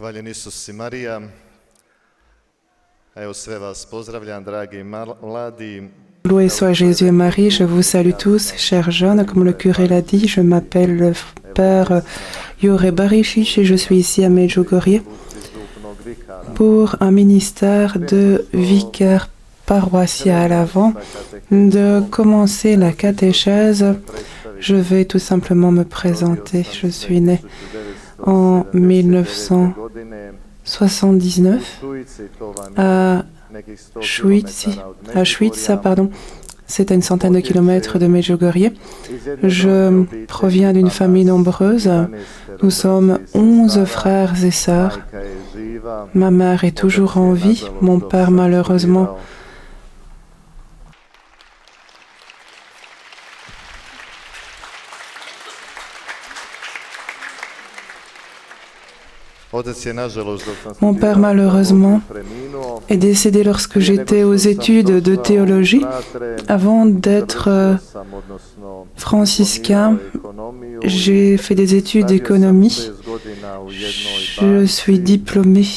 Hvaljen Isus i Marija. Evo sve vas pozdravljam, dragi mladi. Loué soit Jésus et Marie, je vous salue tous, chers jeunes. Comme le curé l'a dit, je m'appelle le père Jure Barišić et je suis ici à Medjugorje pour un ministère de vicaire paroissial. Avant de commencer la catéchèse, je vais tout simplement me présenter. Je suis né en 1979 à Šuica, c'est à une centaine de kilomètres de Medjugorje. Je proviens d'une famille nombreuse. Nous sommes 11 frères et sœurs. Ma mère est toujours en vie. Mon père, malheureusement, est décédé lorsque j'étais aux études de théologie. Avant d'être franciscain, j'ai fait des études d'économie. Je suis diplômé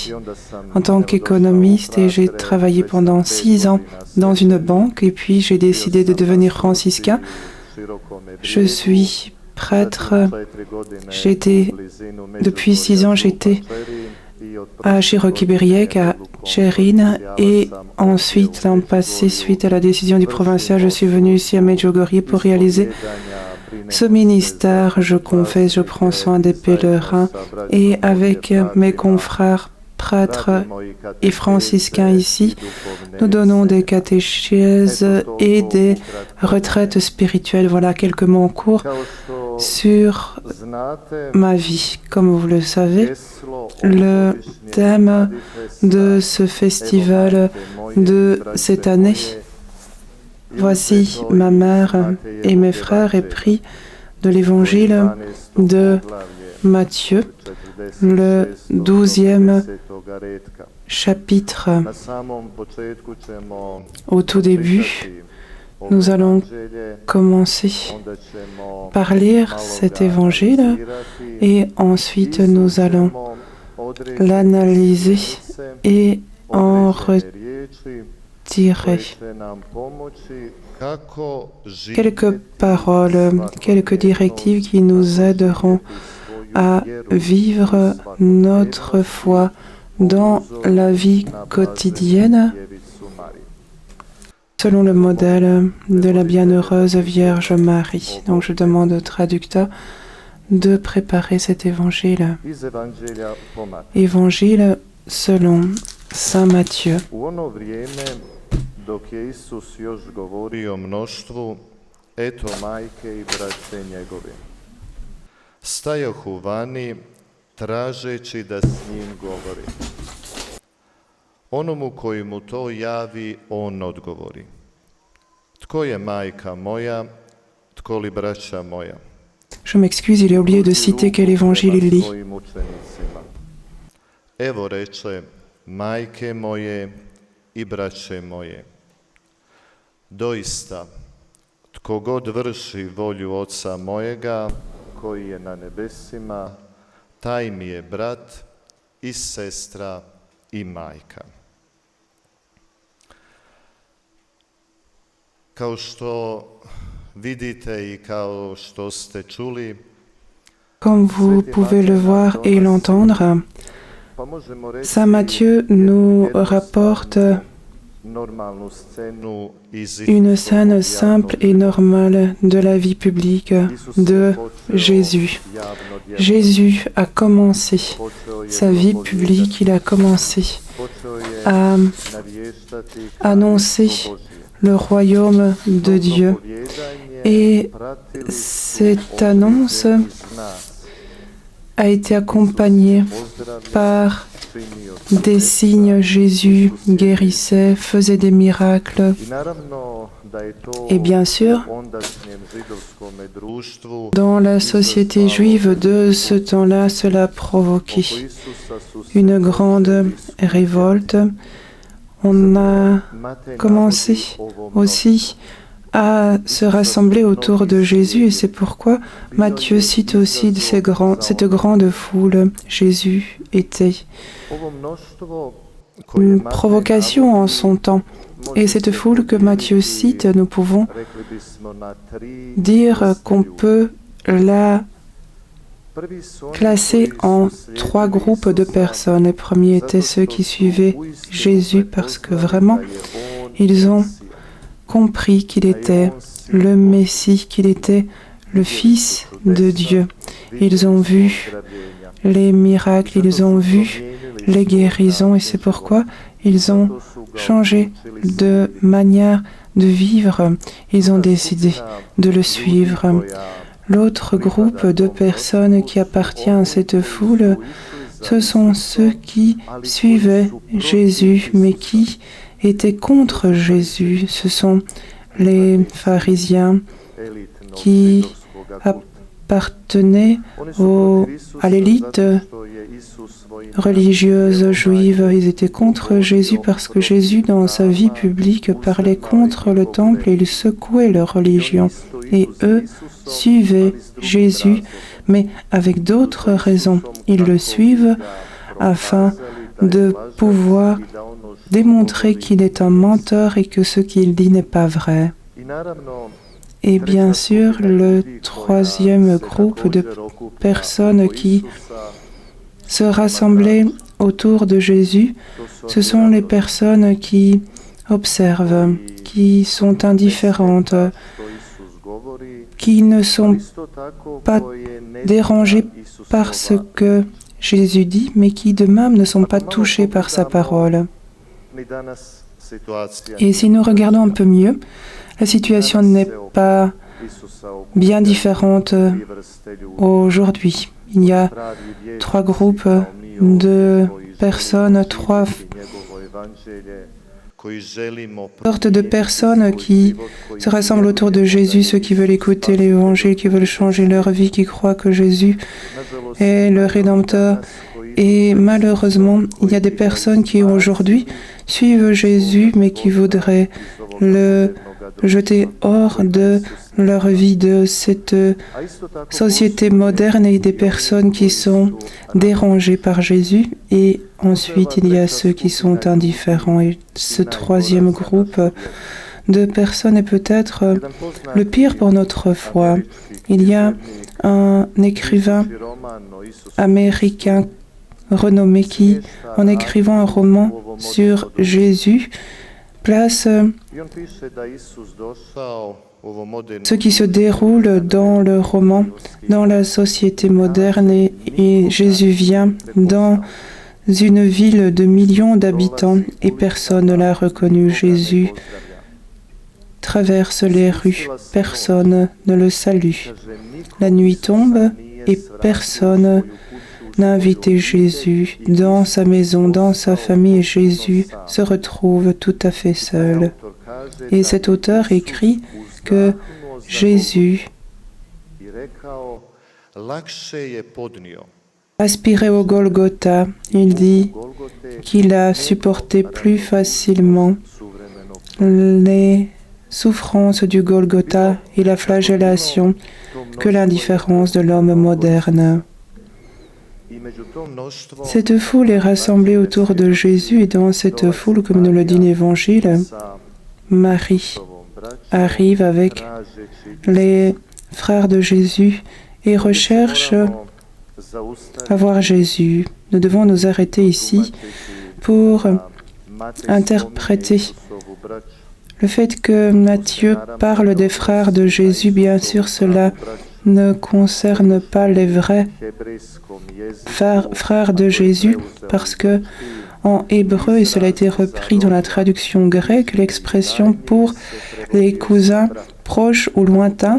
en tant qu'économiste et j'ai travaillé pendant 6 ans dans une banque et puis j'ai décidé de devenir franciscain. Je suis prêtre. Depuis 6 ans, j'étais à Široki à Čerin et ensuite, l'an passé, suite à la décision du provincial, je suis venu ici à Medjugorje pour réaliser ce ministère. Je confesse, je prends soin des pèlerins et avec mes confrères prêtres et franciscains ici, nous donnons des catéchèses et des retraites spirituelles. Voilà quelques mots courts sur ma vie. Comme vous le savez, le thème de ce festival de cette année, voici ma mère et mes frères, est pris de l'évangile de Matthieu, le 12e chapitre. Au tout début, nous allons commencer par lire cet évangile et ensuite nous allons l'analyser et en retirer quelques paroles, quelques directives qui nous aideront à vivre notre foi dans la vie quotidienne selon le modèle de la bienheureuse Vierge Marie. Donc je demande au traducteur de préparer cet évangile. Évangile selon Saint Matthieu. Stajohu vani, tražeći da s njim govori. Onomu koji mu to javi, on odgovori. Tko je majka moja, tko li braća moja? Je m'excuse, il a oublié de citer quel évangile il lit. Evo reče, majke moje i braće moje. Doista, tko god vrši volju Oca mojega, koji je na nebesima, taj mi je brat i sestra i majka. Kao što vidite i kao što ste čuli, comme vous pouvez le voir et l'entendre, Saint Matthieu nous rapporte une scène simple et normale de la vie publique de Jésus. Jésus a commencé sa vie publique, il a commencé à annoncer le royaume de Dieu. Et cette annonce a été accompagnée par des signes. Jésus guérissait, faisait des miracles. Et bien sûr, dans la société juive de ce temps-là, cela provoquait une grande révolte. On a commencé aussi à se rassembler autour de Jésus et c'est pourquoi Matthieu cite aussi cette grande foule. Jésus était une provocation en son temps. Et cette foule que Matthieu cite, nous pouvons dire qu'on peut la classer en 3 groupes de personnes. Les premiers étaient ceux qui suivaient Jésus parce que vraiment, ils ont compris qu'il était le Messie, qu'il était le Fils de Dieu. Ils ont vu les miracles, ils ont vu les guérisons et c'est pourquoi ils ont changé de manière de vivre. Ils ont décidé de le suivre. L'autre groupe de personnes qui appartient à cette foule, ce sont ceux qui suivaient Jésus, mais qui étaient contre Jésus. Ce sont les pharisiens qui appartenaient à l'élite religieuse juive. Ils étaient contre Jésus parce que Jésus, dans sa vie publique, parlait contre le temple et il secouait leur religion. Et eux suivaient Jésus, mais avec d'autres raisons. Ils le suivent afin de pouvoir démontrer qu'il est un menteur et que ce qu'il dit n'est pas vrai. Et bien sûr, le troisième groupe de personnes qui se rassemblaient autour de Jésus, ce sont les personnes qui observent, qui sont indifférentes, qui ne sont pas dérangées par ce que Jésus dit, mais qui de même ne sont pas touchés par sa parole. Et si nous regardons un peu mieux, la situation n'est pas bien différente aujourd'hui. Il y a 3 groupes de personnes, 3 sortes de personnes qui se rassemblent autour de Jésus, ceux qui veulent écouter l'Évangile, qui veulent changer leur vie, qui croient que Jésus est le Rédempteur. Et malheureusement, il y a des personnes qui aujourd'hui suivent Jésus, mais qui voudraient le jeter hors de leur vie, de cette société moderne, et des personnes qui sont dérangées par Jésus. Et ensuite, il y a ceux qui sont indifférents. Et ce troisième groupe de personnes est peut-être le pire pour notre foi. Il y a un écrivain américain renommé qui, en écrivant un roman sur Jésus, place ce qui se déroule dans le roman, dans la société moderne, et Jésus vient dans une ville de millions d'habitants et personne ne l'a reconnu. Jésus traverse les rues, personne ne le salue. La nuit tombe et personne n'a invité Jésus dans sa maison, dans sa famille, et Jésus se retrouve tout à fait seul. Et cet auteur écrit que Jésus aspirait au Golgotha. Il dit qu'il a supporté plus facilement les souffrances du Golgotha et la flagellation que l'indifférence de l'homme moderne. Cette foule est rassemblée autour de Jésus et dans cette foule, comme nous le dit l'Évangile, Marie arrive avec les frères de Jésus et recherche à voir Jésus. Nous devons nous arrêter ici pour interpréter le fait que Matthieu parle des frères de Jésus. Bien sûr, cela ne concerne pas les vrais frères de Jésus, parce que en hébreu, et cela a été repris dans la traduction grecque, l'expression pour les cousins proches ou lointains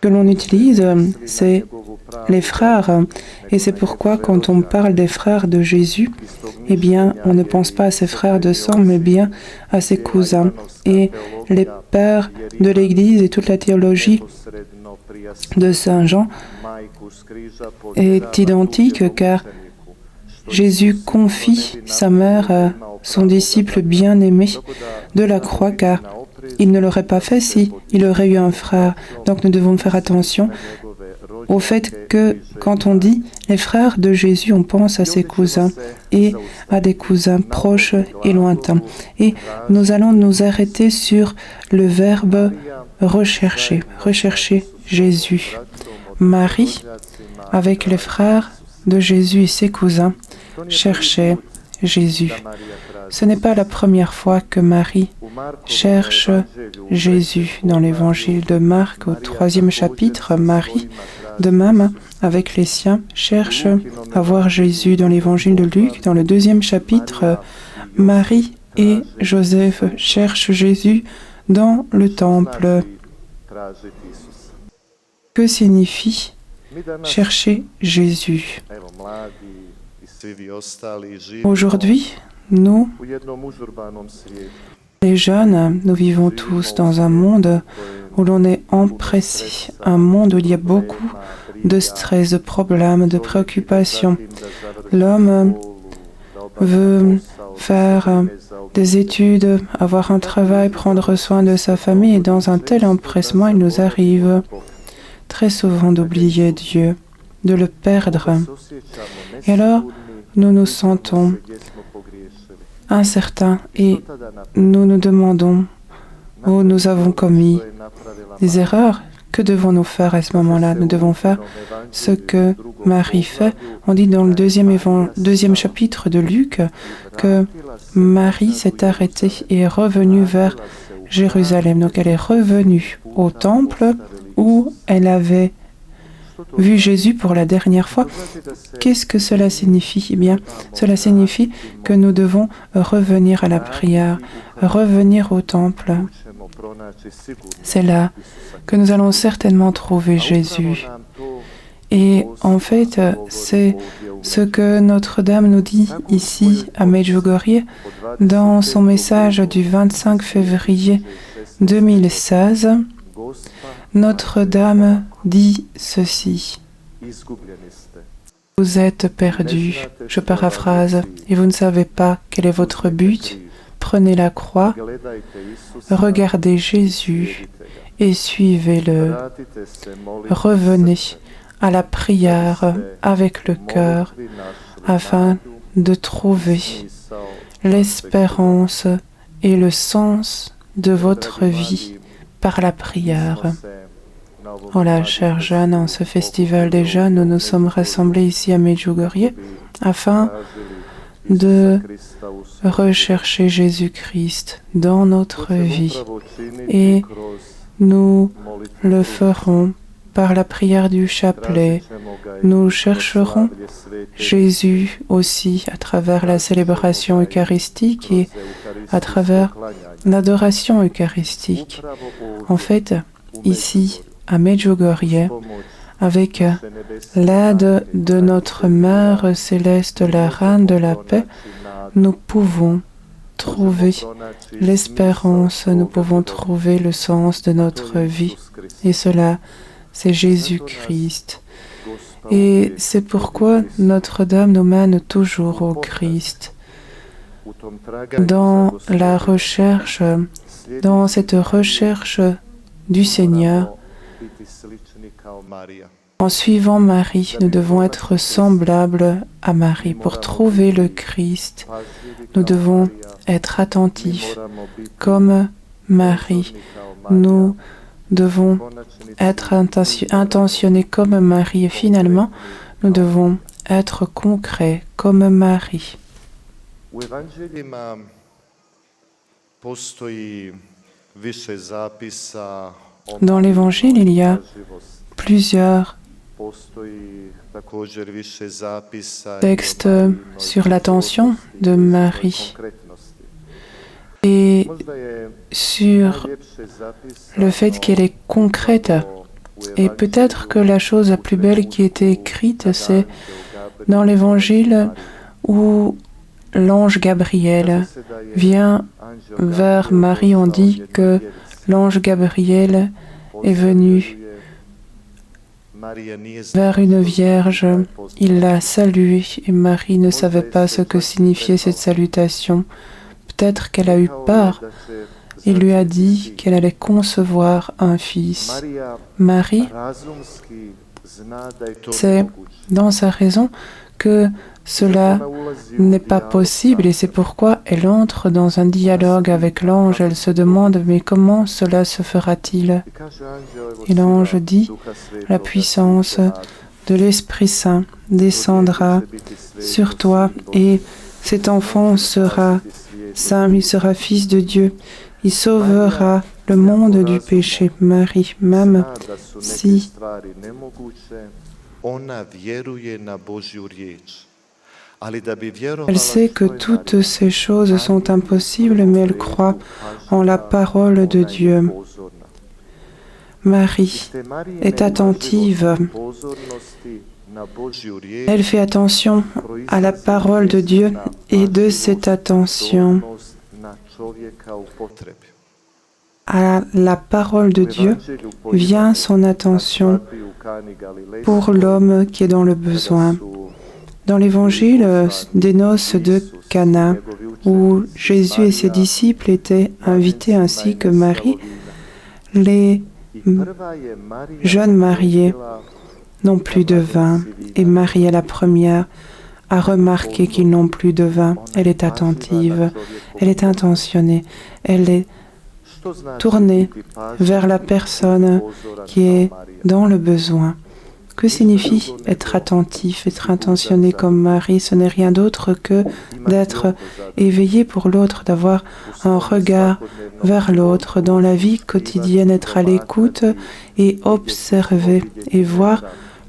que l'on utilise, c'est les frères. Et c'est pourquoi quand on parle des frères de Jésus, eh bien, on ne pense pas à ses frères de sang, mais bien à ses cousins. Et les pères de l'Église et toute la théologie de Saint Jean est identique, car Jésus confie sa mère son disciple bien-aimé de la croix, car il ne l'aurait pas fait si il aurait eu un frère. Donc nous devons faire attention au fait que quand on dit les frères de Jésus, on pense à ses cousins et à des cousins proches et lointains. Et nous allons nous arrêter sur le verbe rechercher, rechercher Jésus. Marie, avec les frères de Jésus et ses cousins, cherchait Jésus. Ce n'est pas la première fois que Marie cherche Jésus. Dans l'évangile de Marc, au 3e chapitre, Marie, de même, avec les siens, cherche à voir Jésus. Dans l'évangile de Luc, dans le 2e chapitre, Marie et Joseph cherchent Jésus dans le temple. Que signifie chercher Jésus? Aujourd'hui, nous, les jeunes, nous vivons tous dans un monde où l'on est empressé, un monde où il y a beaucoup de stress, de problèmes, de préoccupations. L'homme veut faire des études, avoir un travail, prendre soin de sa famille, et dans un tel empressement, il nous arrive très souvent d'oublier Dieu, de le perdre. Et alors, nous nous sentons incertains et nous nous demandons où nous avons commis des erreurs. Que devons-nous faire à ce moment-là? Nous devons faire ce que Marie fait. On dit dans le deuxième chapitre de Luc que Marie s'est arrêtée et est revenue vers Jérusalem. Donc elle est revenue au temple où elle avait vu Jésus pour la dernière fois. Qu'est-ce que cela signifie? Eh bien, cela signifie que nous devons revenir à la prière, revenir au temple. C'est là que nous allons certainement trouver Jésus. Et en fait, c'est ce que Notre-Dame nous dit ici à Medjugorje dans son message du 25 février 2016. Notre-Dame dit ceci: vous êtes perdus, je paraphrase, et vous ne savez pas quel est votre but. Prenez la croix, regardez Jésus et suivez-le. Revenez à la prière avec le cœur afin de trouver l'espérance et le sens de votre vie par la prière. Voilà, chers jeunes, en ce festival des jeunes, nous nous sommes rassemblés ici à Medjugorje afin de rechercher Jésus-Christ dans notre vie. Et nous le ferons par la prière du chapelet. Nous chercherons Jésus aussi à travers la célébration eucharistique et à travers l'adoration eucharistique. En fait, ici, à Medjugorje, avec l'aide de notre Mère Céleste, la Reine de la Paix, nous pouvons trouver l'espérance, nous pouvons trouver le sens de notre vie. Et cela, c'est Jésus-Christ. Et c'est pourquoi Notre-Dame nous mène toujours au Christ. Dans la recherche, dans cette recherche du Seigneur, en suivant Marie, nous devons être semblables à Marie. Pour trouver le Christ, nous devons être attentifs comme Marie. Nous devons être intentionnés comme Marie. Et finalement, nous devons être concrets comme Marie. Dans l'Évangile, il y a plusieurs textes sur l'attention de Marie et sur le fait qu'elle est concrète. Et peut-être que la chose la plus belle qui a été écrite, c'est dans l'Évangile où l'ange Gabriel vient vers Marie. On dit que l'ange Gabriel est venu vers une vierge. Il l'a saluée et Marie ne savait pas ce que signifiait cette salutation. Peut-être qu'elle a eu peur. Il lui a dit qu'elle allait concevoir un fils. Marie sait dans sa raison que cela n'est pas possible et c'est pourquoi elle entre dans un dialogue avec l'ange. Elle se demande mais comment cela se fera-t-il? Et l'ange dit la puissance de l'Esprit Saint descendra sur toi et cet enfant sera saint, il sera fils de Dieu. Il sauvera le monde du péché. Marie, même si elle sait que toutes ces choses sont impossibles, mais elle croit en la parole de Dieu. Marie est attentive. Elle fait attention à la parole de Dieu et de cette attention à la parole de Dieu vient son attention pour l'homme qui est dans le besoin. Dans l'évangile des noces de Cana, où Jésus et ses disciples étaient invités ainsi que Marie, les jeunes mariés n'ont plus de vin et Marie est la première à remarquer qu'ils n'ont plus de vin. Elle est attentive, elle est intentionnée, elle est tournée vers la personne qui est dans le besoin. Que signifie être attentif, être intentionné comme Marie? Ce n'est rien d'autre que d'être éveillé pour l'autre, d'avoir un regard vers l'autre, dans la vie quotidienne, être à l'écoute et observer et voir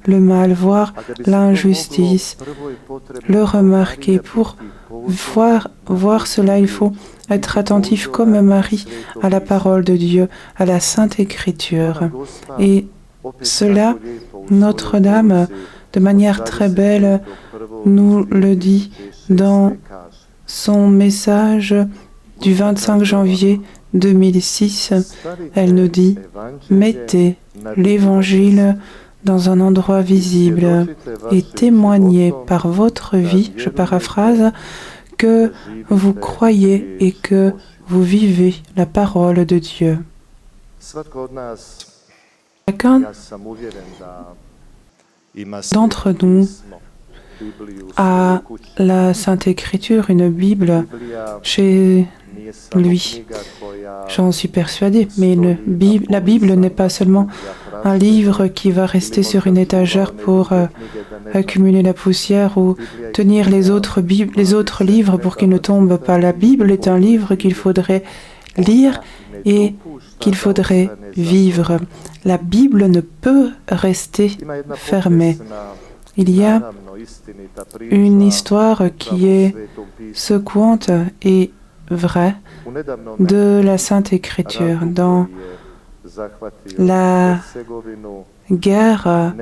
le mal, voir l'injustice, le remarquer. Pour voir cela, il faut être attentif comme Marie à la parole de Dieu, à la Sainte Écriture. Et cela, Notre-Dame, de manière très belle, nous le dit dans son message du 25 janvier 2006. Elle nous dit « Mettez l'Évangile dans un endroit visible et témoignez par votre vie, je paraphrase, que vous croyez et que vous vivez la parole de Dieu. » Chacun d'entre nous a la Sainte Écriture, une Bible chez lui. J'en suis persuadée, mais la Bible n'est pas seulement un livre qui va rester sur une étagère pour accumuler la poussière ou tenir les autres livres pour qu'ils ne tombent pas. La Bible est un livre qu'il faudrait lire et qu'il faudrait vivre. La Bible ne peut rester fermée. Il y a une histoire qui est secouante et vraie de la Sainte Écriture. Dans la guerre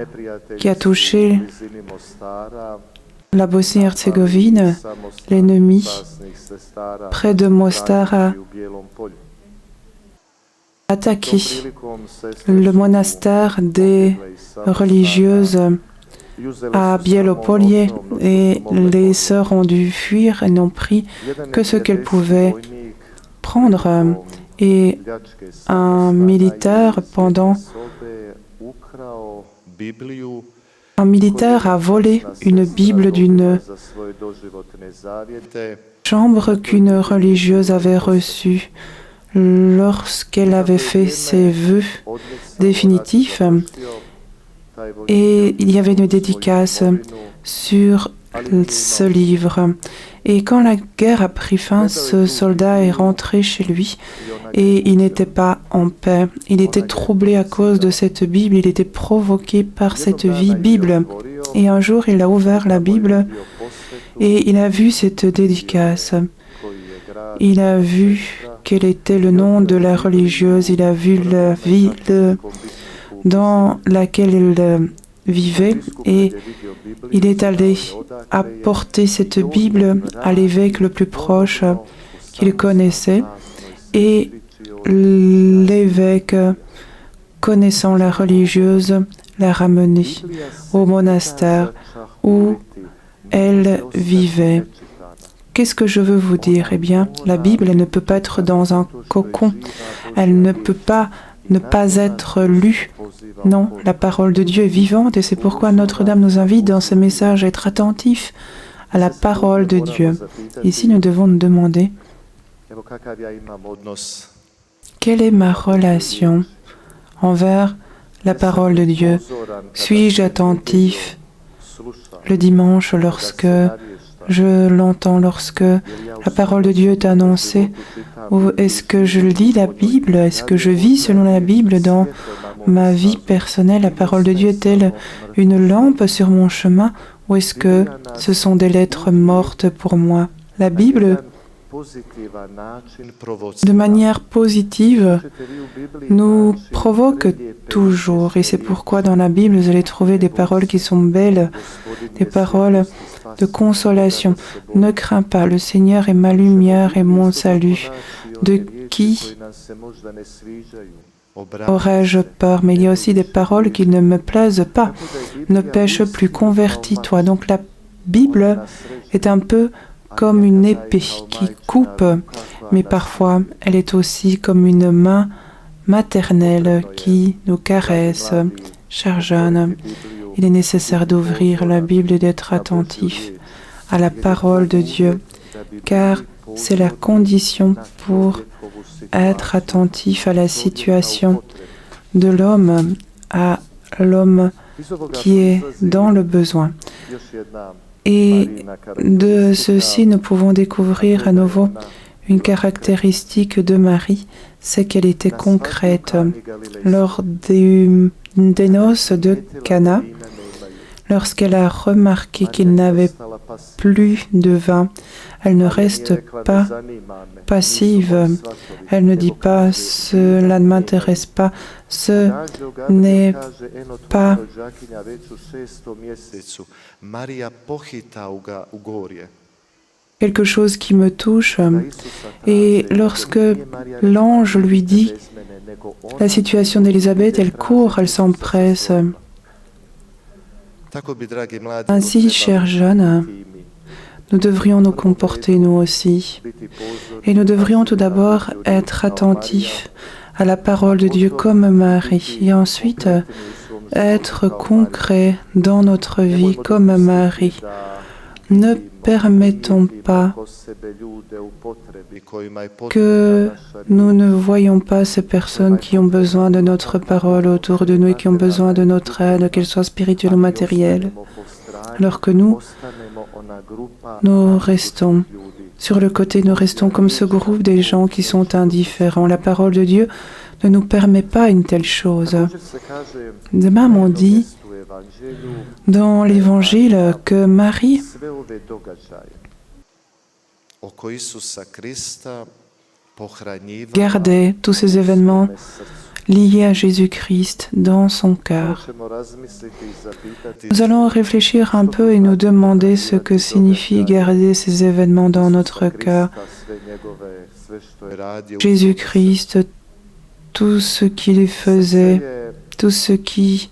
qui a touché la Bosnie-Herzégovine, l'ennemi, près de Mostar, a attaqué le monastère des religieuses à Bielopolje et les sœurs ont dû fuir et n'ont pris que ce qu'elles pouvaient prendre. Et un militaire a volé une Bible d'une chambre qu'une religieuse avait reçue lorsqu'elle avait fait ses vœux définitifs. Et il y avait une dédicace sur ce livre. Et quand la guerre a pris fin, ce soldat est rentré chez lui et il n'était pas en paix. Il était troublé à cause de cette Bible, il était provoqué par cette vie Bible. Et un jour, il a ouvert la Bible et il a vu cette dédicace. Il a vu quel était le nom de la religieuse, il a vu la ville dans laquelle il vivait et il est allé apporter cette Bible à l'évêque le plus proche qu'il connaissait et l'évêque, connaissant la religieuse, l'a ramenée au monastère où elle vivait. Qu'est-ce que je veux vous dire? Eh bien, la Bible, elle ne peut pas être dans un cocon. Elle ne peut pas ne pas être lue. Non, la parole de Dieu est vivante et c'est pourquoi Notre-Dame nous invite dans ce message à être attentifs à la parole de Dieu. Ici, nous devons nous demander quelle est ma relation envers la parole de Dieu? Suis-je attentif le dimanche lorsque je l'entends, lorsque la parole de Dieu est annoncée? Ou est-ce que je lis la Bible? Est-ce que je vis selon la Bible dans ma vie personnelle? La parole de Dieu est-elle une lampe sur mon chemin? Ou est-ce que ce sont des lettres mortes pour moi? La Bible, de manière positive, nous provoque toujours. Et c'est pourquoi dans la Bible, vous allez trouver des paroles qui sont belles, des paroles de consolation. Ne crains pas, le Seigneur est ma lumière et mon salut. De qui aurais-je peur? Mais il y a aussi des paroles qui ne me plaisent pas. Ne pêche plus, convertis-toi. Donc la Bible est un peu comme une épée qui coupe, mais parfois elle est aussi comme une main maternelle qui nous caresse. Chers jeunes, il est nécessaire d'ouvrir la Bible et d'être attentif à la parole de Dieu, car c'est la condition pour être attentif à la situation de l'homme, à l'homme qui est dans le besoin. Et de ceci, nous pouvons découvrir à nouveau une caractéristique de Marie, c'est qu'elle était concrète. Lors des noces de Cana, lorsqu'elle a remarqué qu'il n'avait plus de vin, elle ne reste pas passive. Elle ne dit pas « cela ne m'intéresse pas », ce n'est pas quelque chose qui me touche. Et lorsque l'ange lui dit la situation d'Élisabeth, elle court, elle s'empresse. Ainsi, chers jeunes, nous devrions nous comporter nous aussi. Et nous devrions tout d'abord être attentifs à la parole de Dieu comme Marie. Et ensuite, être concrets dans notre vie comme Marie. Ne permettons pas que nous ne voyons pas ces personnes qui ont besoin de notre parole autour de nous et qui ont besoin de notre aide, qu'elle soit spirituelle ou matérielle. Alors que nous restons sur le côté, nous restons comme ce groupe des gens qui sont indifférents. La parole de Dieu ne nous permet pas une telle chose. De même, on dit dans l'Évangile que Marie gardait tous ces événements liés à Jésus-Christ dans son cœur. Nous allons réfléchir un peu et nous demander ce que signifie garder ces événements dans notre cœur. Jésus-Christ, tout ce qu'il faisait, tout ce qui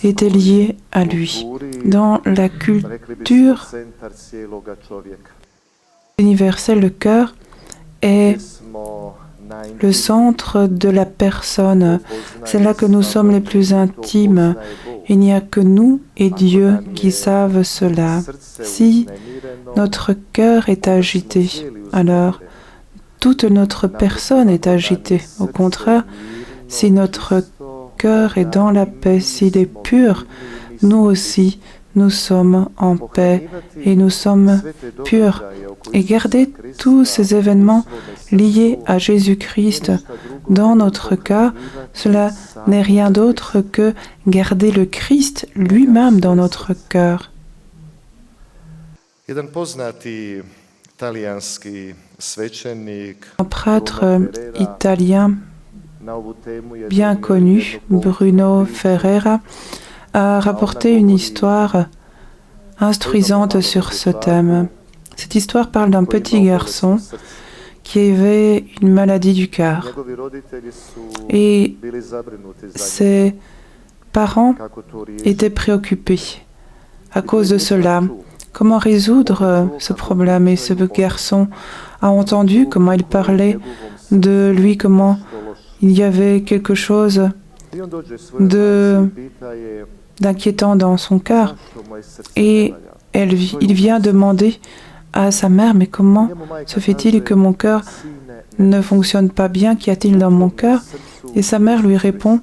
était lié à lui. Dans la culture universelle, le cœur est le centre de la personne. C'est là que nous sommes les plus intimes. Il n'y a que nous et Dieu qui savent cela. Si notre cœur est agité, alors toute notre personne est agitée. Au contraire, si notre cœur est dans la paix, s'il est pur, nous aussi, nous sommes en paix et nous sommes purs. Et garder tous ces événements liés à Jésus-Christ dans notre cœur, cela n'est rien d'autre que garder le Christ lui-même dans notre cœur. Un prêtre italien bien connu, Bruno Ferrera, a rapporté une histoire instruisante sur ce thème. Cette histoire parle d'un petit garçon qui avait une maladie du cœur. Et ses parents étaient préoccupés à cause de cela. Comment résoudre ce problème? Et ce garçon a entendu comment il parlait de lui, comment il y avait quelque chose d'inquiétant dans son cœur. Et il vient demander à sa mère, mais comment se fait-il que mon cœur ne fonctionne pas bien? Qu'y a-t-il dans mon cœur? Et sa mère lui répond,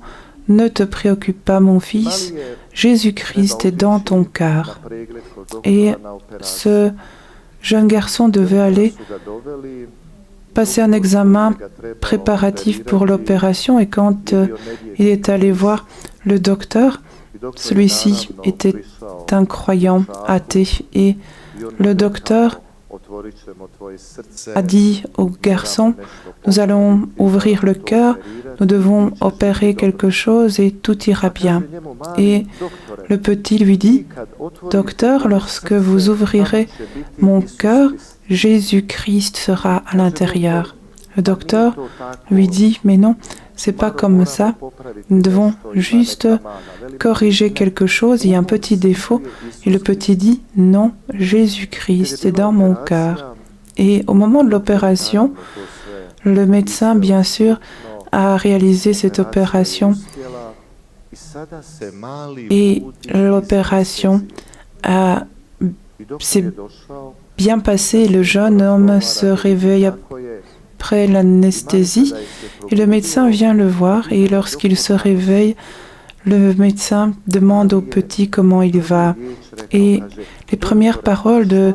ne te préoccupe pas, mon fils, Jésus-Christ est dans ton cœur. Et ce jeune garçon devait aller passer un examen préparatif pour l'opération, et quand il est allé voir le docteur, celui-ci était un croyant athée, et le docteur a dit au garçon, nous allons ouvrir le cœur, nous devons opérer quelque chose et tout ira bien. Et le petit lui dit, docteur, lorsque vous ouvrirez mon cœur, Jésus-Christ sera à l'intérieur. Le docteur lui dit, mais non, c'est pas comme ça. Nous devons juste corriger quelque chose, il y a un petit défaut. Et le petit dit, non, Jésus-Christ est dans mon cœur. Et au moment de l'opération, le médecin, bien sûr, a réalisé cette opération. Et l'opération s'est bien passée. Le jeune homme se réveille après l'anesthésie et le médecin vient le voir, et lorsqu'il se réveille, le médecin demande au petit comment il va. Et les premières paroles de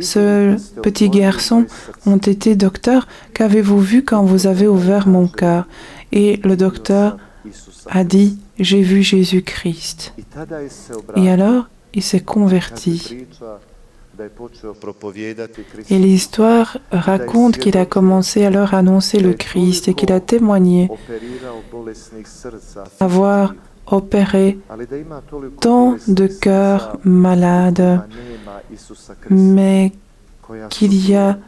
ce petit garçon ont été, docteur, qu'avez-vous vu quand vous avez ouvert mon cœur? Et le docteur a dit, j'ai vu Jésus-Christ. Et alors, il s'est converti. Et l'histoire raconte qu'il a commencé alors à annoncer le Christ et qu'il a témoigné avoir opéré tant de cœurs malades, mais qu'il y a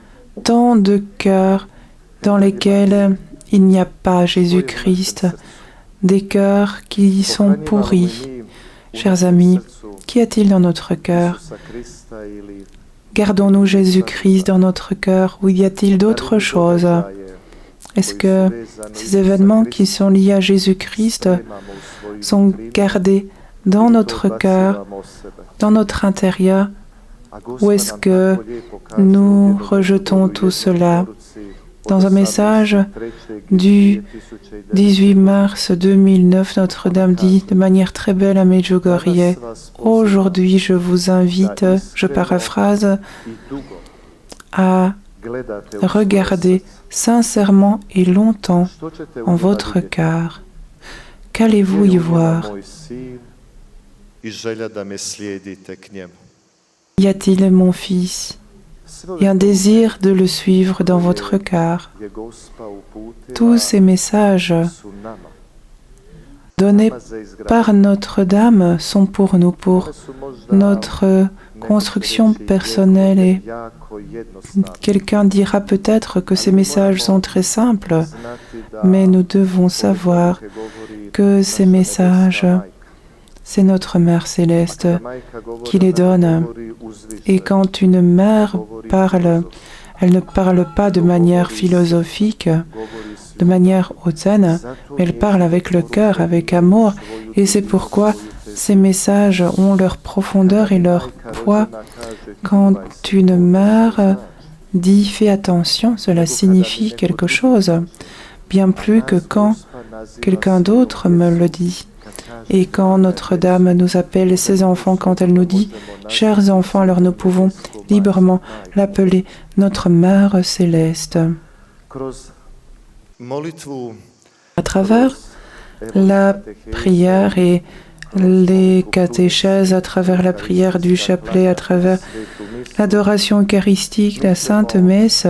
tant de cœurs dans lesquels il n'y a pas Jésus-Christ, des cœurs qui sont pourris. Chers amis, qu'y a-t-il dans notre cœur? Gardons-nous Jésus-Christ dans notre cœur, ou y a-t-il d'autres choses? Est-ce que ces événements qui sont liés à Jésus-Christ sont gardés dans notre cœur, dans notre intérieur, ou est-ce que nous rejetons tout cela? Dans un message du 18 mars 2009, Notre-Dame dit de manière très belle à Medjugorje, « Aujourd'hui, je vous invite, je paraphrase, à regarder sincèrement et longtemps en votre cœur. Qu'allez-vous y voir? Y a-t-il, mon fils, et un désir de le suivre dans votre cœur? Tous ces messages donnés par Notre-Dame sont pour nous, pour notre construction personnelle. Et quelqu'un dira peut-être que ces messages sont très simples, mais nous devons savoir que ces messages, c'est notre Mère Céleste qui les donne. Et quand une mère parle, elle ne parle pas de manière philosophique, de manière hautaine, mais elle parle avec le cœur, avec amour. Et c'est pourquoi ces messages ont leur profondeur et leur poids. Quand une mère dit « fais attention », cela signifie quelque chose, bien plus que quand quelqu'un d'autre me le dit. Et quand Notre-Dame nous appelle ses enfants, quand elle nous dit « chers enfants », alors nous pouvons librement l'appeler notre Mère Céleste. À travers la prière et les catéchèses, à travers la prière du chapelet, à travers l'adoration eucharistique, la Sainte Messe,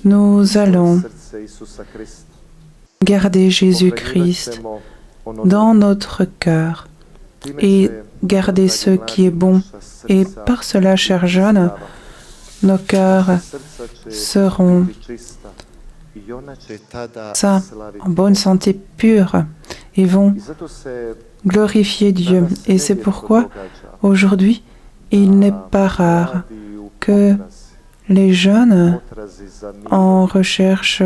nous allons garder Jésus-Christ dans notre cœur et garder ce qui est bon. Et par cela, chers jeunes, nos cœurs seront sains, en bonne santé, purs, et vont glorifier Dieu. Et c'est pourquoi, aujourd'hui, il n'est pas rare que les jeunes, en recherche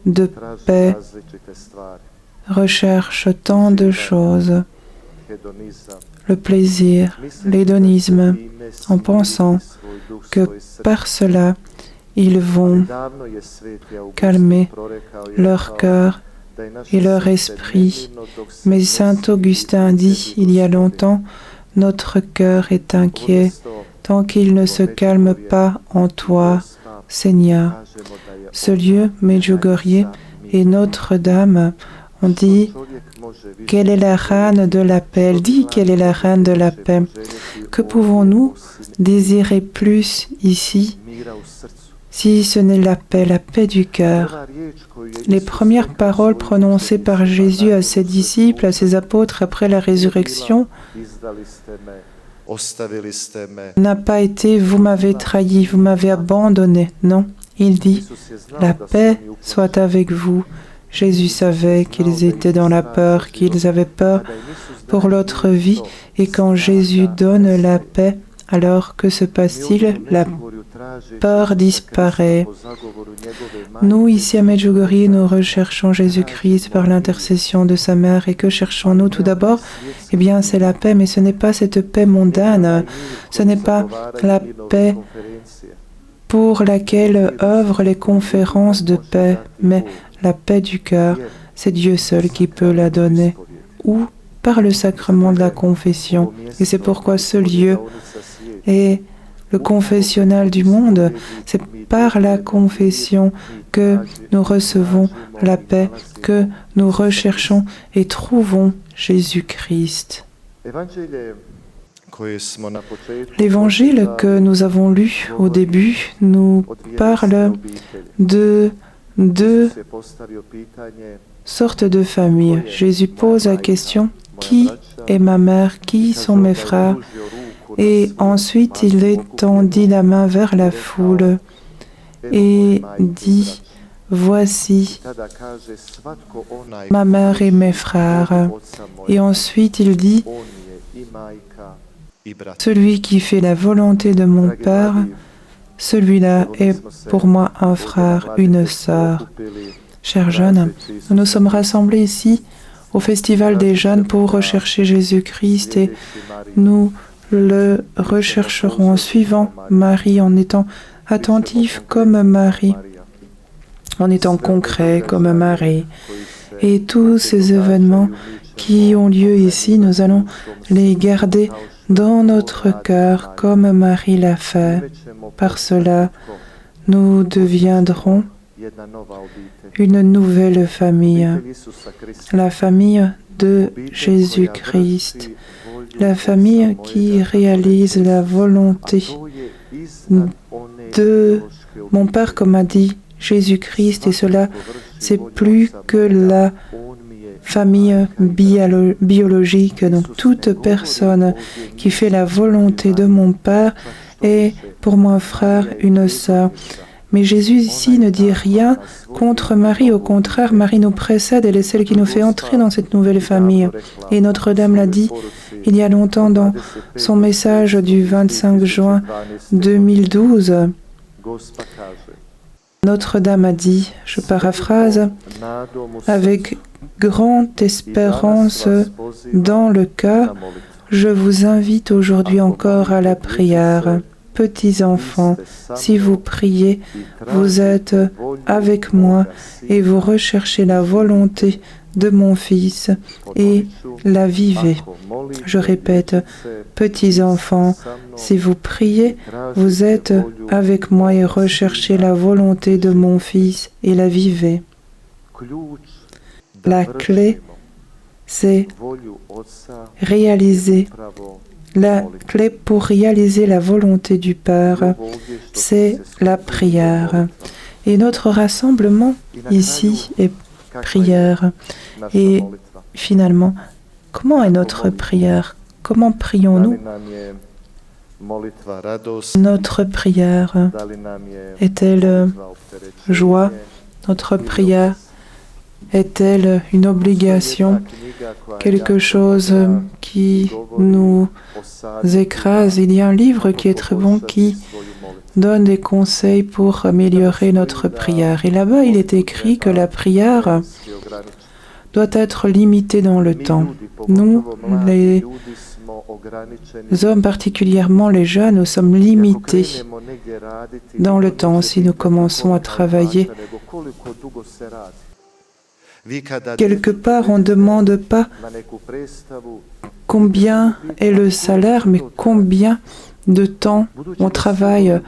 de paix, recherchent tant de choses, le plaisir, l'hédonisme, en pensant que par cela, ils vont calmer leur cœur et leur esprit. Mais Saint Augustin dit il y a longtemps, notre cœur est inquiet tant qu'il ne se calme pas en toi, Seigneur. Ce lieu, Medjugorje et Notre-Dame, on dit quelle est la reine de la paix. Elle dit quelle est la reine de la paix. Que pouvons-nous désirer plus ici si ce n'est la paix du cœur? Les premières paroles prononcées par Jésus à ses disciples, à ses apôtres après la résurrection, n'a pas été « vous m'avez trahi, vous m'avez abandonné ». Non, il dit « la paix soit avec vous ». Jésus savait qu'ils étaient dans la peur, qu'ils avaient peur pour l'autre vie. Et quand Jésus donne la paix, alors que se passe-t-il? La peur disparaît. Nous, ici à Medjugorje, nous recherchons Jésus-Christ par l'intercession de sa mère. Et que cherchons-nous tout d'abord? Eh bien, c'est la paix, mais ce n'est pas cette paix mondaine. Ce n'est pas la paix pour laquelle œuvrent les conférences de paix, mais la paix du cœur, c'est Dieu seul qui peut la donner, ou par le sacrement de la confession. Et c'est pourquoi ce lieu est le confessionnal du monde. C'est par la confession que nous recevons la paix, que nous recherchons et trouvons Jésus-Christ. L'évangile que nous avons lu au début nous parle de deux sortes de familles. Jésus pose la question, qui est ma mère, qui sont mes frères? Et ensuite, il étendit la main vers la foule et dit, voici ma mère et mes frères. Et ensuite, il dit, celui qui fait la volonté de mon Père, celui-là est pour moi un frère, une sœur. Chers jeunes, nous nous sommes rassemblés ici au Festival des jeunes pour rechercher Jésus-Christ et nous le rechercherons en suivant Marie, en étant attentifs comme Marie, en étant concrets comme Marie. Et tous ces événements qui ont lieu ici, nous allons les garder dans notre cœur comme Marie l'a fait. Par cela, nous deviendrons une nouvelle famille, la famille de Jésus-Christ, la famille qui réalise la volonté de mon Père, comme a dit Jésus-Christ, et cela, c'est plus que la famille biologique. Donc, toute personne qui fait la volonté de mon Père est pour moi un frère, une sœur. Mais Jésus ici ne dit rien contre Marie. Au contraire, Marie nous précède, elle est celle qui nous fait entrer dans cette nouvelle famille. Et Notre-Dame l'a dit il y a longtemps dans son message du 25 juin 2012. Notre-Dame a dit, je paraphrase, avec grande espérance dans le cœur, je vous invite aujourd'hui encore à la prière. Petits enfants, si vous priez, vous êtes avec moi et vous recherchez la volonté de mon Fils et la vivez. Je répète, petits enfants, si vous priez, vous êtes avec moi et recherchez la volonté de mon Fils et la vivez. La clé, c'est réaliser. La clé pour réaliser la volonté du Père, c'est la prière. Et notre rassemblement ici est prière. Et finalement, comment est notre prière? Comment prions-nous? Notre prière est-elle joie? Notre prière est-elle une obligation, quelque chose qui nous écrase? Il y a un livre qui est très bon qui donne des conseils pour améliorer notre prière. Et là-bas, il est écrit que la prière doit être limitée dans le temps. Nous, les hommes, particulièrement les jeunes, nous sommes limités dans le temps si nous commençons à travailler. Quelque part, on ne demande pas combien est le salaire, mais combien de temps on travaille.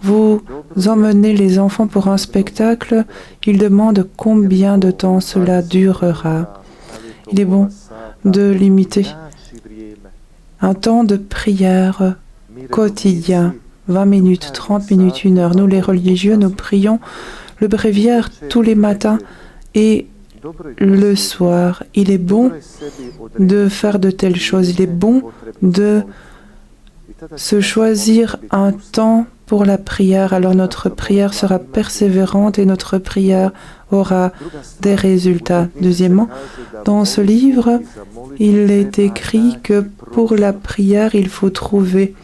Vous emmenez les enfants pour un spectacle, ils demandent combien de temps cela durera. Il est bon de limiter un temps de prière quotidien, 20 minutes, 30 minutes, 1 heure. Nous, les religieux, nous prions le bréviaire tous les matins et le soir. Il est bon de faire de telles choses. Il est bon de se choisir un temps pour la prière. Alors notre prière sera persévérante et notre prière aura des résultats. Deuxièmement, dans ce livre, il est écrit que pour la prière, il faut trouver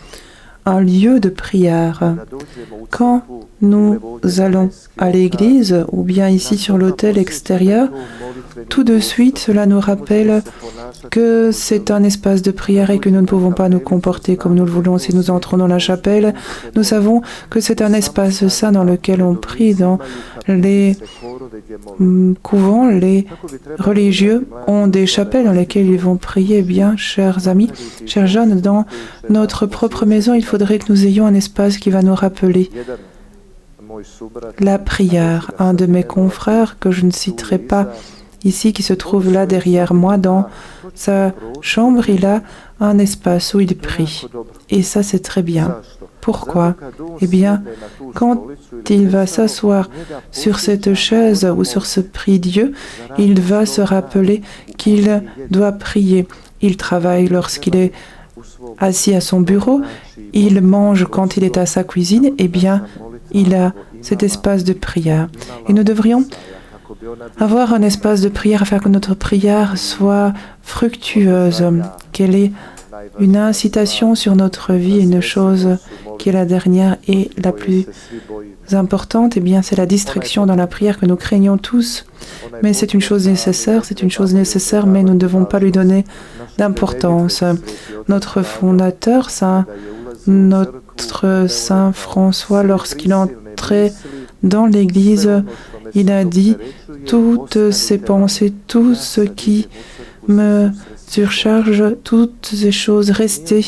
un lieu de prière. Quand nous allons à l'église ou bien ici sur l'autel extérieur, tout de suite, cela nous rappelle que c'est un espace de prière et que nous ne pouvons pas nous comporter comme nous le voulons. Si nous entrons dans la chapelle, nous savons que c'est un espace saint dans lequel on prie. Dans les couvents, les religieux ont des chapelles dans lesquelles ils vont prier. Eh bien, chers amis, chers jeunes, dans notre propre maison, il faudrait que nous ayons un espace qui va nous rappeler la prière. Un de mes confrères, que je ne citerai pas ici, qui se trouve là derrière moi, dans sa chambre, il a un espace où il prie. Et ça, c'est très bien. Pourquoi? Eh bien, quand il va s'asseoir sur cette chaise ou sur ce prie-Dieu, il va se rappeler qu'il doit prier. Il travaille lorsqu'il est assis à son bureau, il mange quand il est à sa cuisine, eh bien, il a cet espace de prière. Et nous devrions avoir un espace de prière afin que notre prière soit fructueuse, qu'elle ait une incitation sur notre vie, une chose qui est la dernière et la plus importante, eh bien, c'est la distraction dans la prière que nous craignons tous. Mais c'est une chose nécessaire, mais nous ne devons pas lui donner d'importance. Notre fondateur, notre Saint François, lorsqu'il entrait dans l'Église, il a dit « Toutes ces pensées, tout ce qui me surcharge, toutes ces choses, restez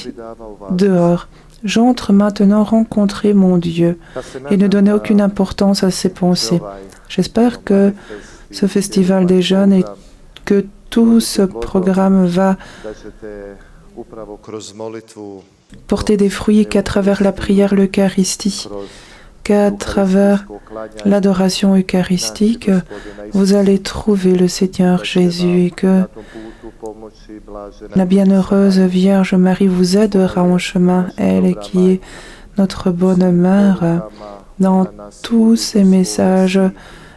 dehors. J'entre maintenant rencontrer mon Dieu. » Et ne donnez aucune importance à ces pensées. J'espère que ce festival des jeunes et que tout ce programme va porter des fruits et qu'à travers la prière, l'Eucharistie, qu'à travers l'adoration eucharistique, vous allez trouver le Seigneur Jésus et que la bienheureuse Vierge Marie vous aidera en chemin, elle qui est notre bonne mère. Dans tous ces messages,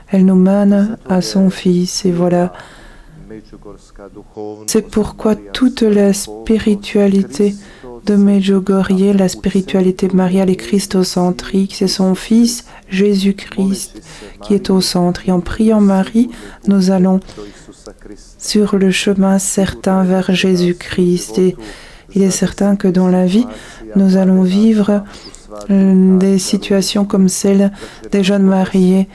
elle nous mène à son Fils et voilà. C'est pourquoi toute la spiritualité de Medjugorje, la spiritualité mariale et christocentrique, c'est son Fils Jésus-Christ qui est au centre. Et en priant Marie, nous allons sur le chemin certain vers Jésus-Christ. Et il est certain que dans la vie, nous allons vivre des situations comme celle des jeunes mariés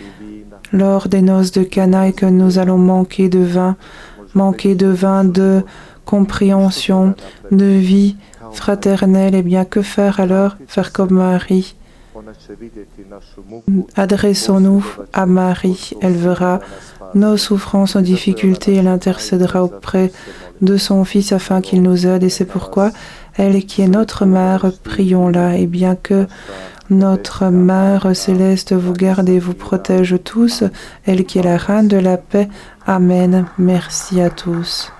lors des noces de Cana et que nous allons manquer de vin, de compréhension, de vie fraternelle. Eh bien, que faire alors? Faire comme Marie. Adressons-nous à Marie. Elle verra nos souffrances, nos difficultés. Elle intercédera auprès de son Fils afin qu'il nous aide. Et c'est pourquoi elle qui est notre mère, prions-la. Et bien que notre Mère céleste vous garde et vous protège tous, elle qui est la Reine de la paix. Amen. Merci à tous.